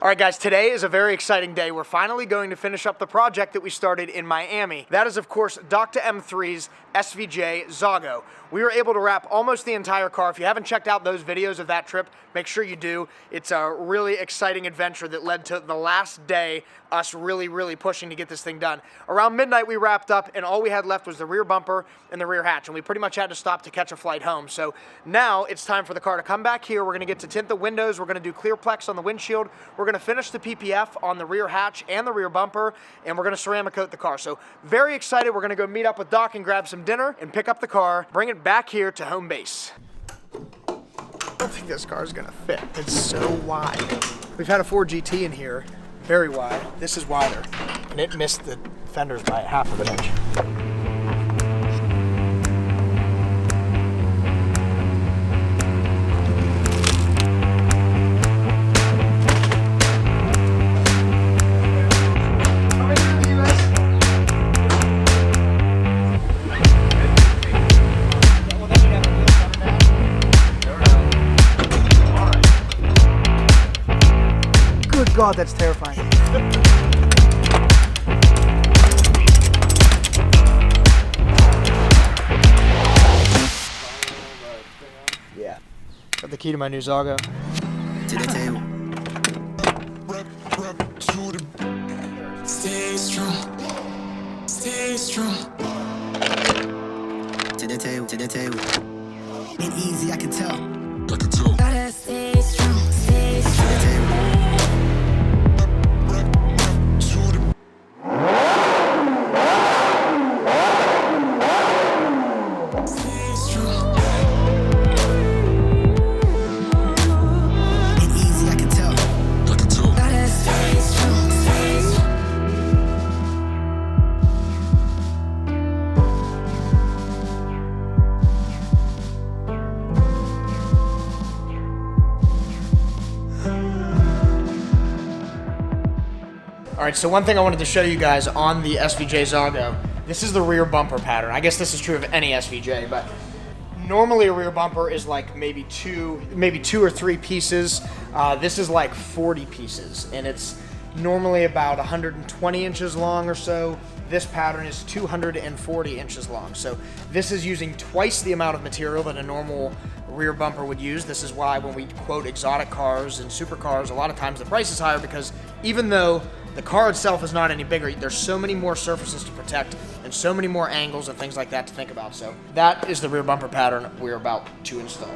All right, guys, today is a very exciting day. We're finally going to finish up the project that we started in Miami. That is, of course, DoctaM3's SVJ XAGO. We were able to wrap almost the entire car. If you haven't checked out those videos of that trip, make sure you do. It's a really exciting adventure that led to the last day, us really pushing to get this thing done. Around midnight, we wrapped up, and all we had left was the rear bumper and the rear hatch, and we pretty much had to stop to catch a flight home. So now it's time for the car to come back here. We're gonna get to tint the windows. We're gonna do clearplex on the windshield. We're gonna finish the PPF on the rear hatch and the rear bumper, and we're gonna ceramic coat the car. So very excited. We're gonna go meet up with Doc and grab some dinner and pick up the car, bring it back here to home base. I don't think this car is gonna fit. It's so wide. We've had a Ford GT in here, very wide. This is wider, and it missed the fenders by 1/2 of an inch. God, that's terrifying. Yeah. Got the key to my new XAGO. To the table. Stay strong. Stay strong. To the table. To the table. Ain't easy, I can tell. I can tell. Gotta stay strong. Stay strong. To the table. All right, so one thing I wanted to show you guys on the SVJ XAGO, this is the rear bumper pattern. I guess this is true of any SVJ, but normally a rear bumper is like maybe two or three pieces. This is like 40 pieces, and it's normally about 120 inches long or so. This pattern is 240 inches long. So this is using twice the amount of material that a normal rear bumper would use. This is why when we quote exotic cars and supercars, a lot of times the price is higher, because even though the car itself is not any bigger, there's so many more surfaces to protect and so many more angles and things like that to think about. So that is the rear bumper pattern we're about to install.